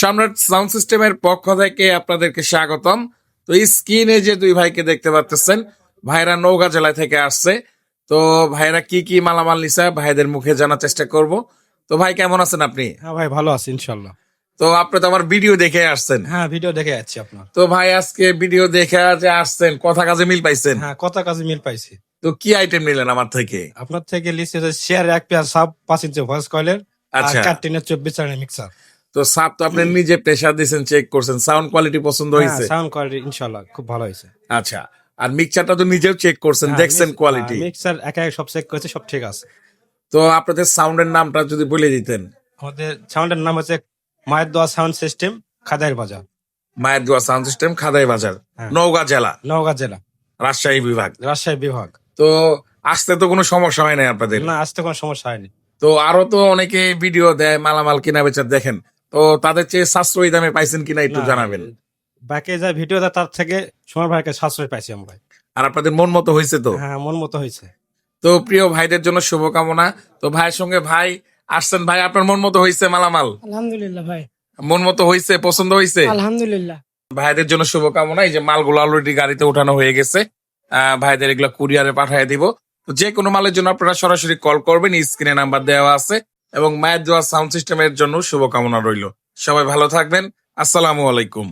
সম্রাট সাউন্ড সিস্টেমের পক্ষ থেকে আপনাদেরকে স্বাগতম। তো স্ক্রিনে যে দুই ভাইকে দেখতে পাচ্ছেন, ভাইরা নওগাঁ জেলা থেকে আসছে। তো ভাইরা কি কি মালামাল নিছে ভাইদের মুখে জানার চেষ্টা করব। তো ভাই কেমন আছেন আপনি? হ্যাঁ ভাই, ভালো আছি ইনশাল্লাহ। তো আপনি তো আমার ভিডিও দেখে আসছেন। হ্যাঁ, ভিডিও দেখে যাচ্ছি আপনার। তো ভাই আজকে ভিডিও দেখে যে আসছেন, কথা কাজে মিল পাইছেন? হ্যাঁ, কথা কাজে মিল পাইছি। তো কি আইটেম নিলেন আমার থেকে? আপনার থেকে লিস্ট শেয়ার এক পেয়ার সাব 5 ইঞ্চি ভয়েস কয়েলের আর আচ্ছা। কার্টিনের 24 চারের মিক্সার। তো সাপ তো আপনি নিজে প্রেসার দিয়েছেন, চেক করছেন, সাউন্ড কোয়ালিটি পছন্দ হ্যাঁ, হয়েছে? সাউন্ড কোয়ালিটি ইনশাল্লাহ খুব ভালো হয়েছে। আচ্ছা। আর মিক্সচারটা তো নিজেও চেক করছেন, দেখছেন কোয়ালিটি? মিক্সার একা এক সব চেক করেছে, সব ঠিক আছে। তো আপনাদের সাউন্ডের নামটা যদি বলে দিতেন। আমাদের সাউন্ডের নাম হচ্ছে মায়ের দোয়া সাউন্ড সিস্টেম, খাদাইর বাজার, মায়ের দোয়া সাউন্ড সিস্টেম, খাদাই বাজার, হ্যাঁ। নওগাঁ জেলা, নওগাঁ জেলা, রাজশাহী বিভাগ। রাজশাহী বিভাগ। তো আসতে তো কোনো সমস্যা হয় নাই আপনাদের? না, আসতে কোনো সমস্যা হয়নি। তো আরো তো অনেকে ভিডিও দেয়, মালামাল কিনা বেচা দেখেন, তো তাদের চেয়ে সাশ্রয়ী দামে পাইছেন কিনা একটু না, জানাবেন। বাকি যা ভিডিও দেয় তার থেকে সময় ভাইকে সাশ্রয় পাইছি আমরা। আর আপনাদের মন মতো হয়েছে তো? হ্যাঁ, মন মতো হয়েছে। তো প্রিয় ভাইদের জন্য শুভকামনা। তো ভাইয়ের সঙ্গে ভাই আসছেন, ভাই আপনার মন মতো হয়েছে মালামাল? আলহামদুলিল্লাহ ভাই, মন মতো হয়েছে, পছন্দ হয়েছে? আলহামদুলিল্লাহ। ভাইদের জন্য শুভকামনা। এই যে মালগুলো অলরেডি গাড়িতে উঠানো হয়ে গেছে, ভাইদের এগুলো কুরিয়ারে পাঠিয়ে দিব। তো যে কোনো মালের জন্য আপনারা সরাসরি কল করবেন, স্ক্রিনে নাম্বার দেওয়া আছে। এবং মায়ের দোয়া সাউন্ড সিস্টেমের জন্য শুভকামনা রইল। সবাই ভালো থাকবেন। আসসালামু আলাইকুম।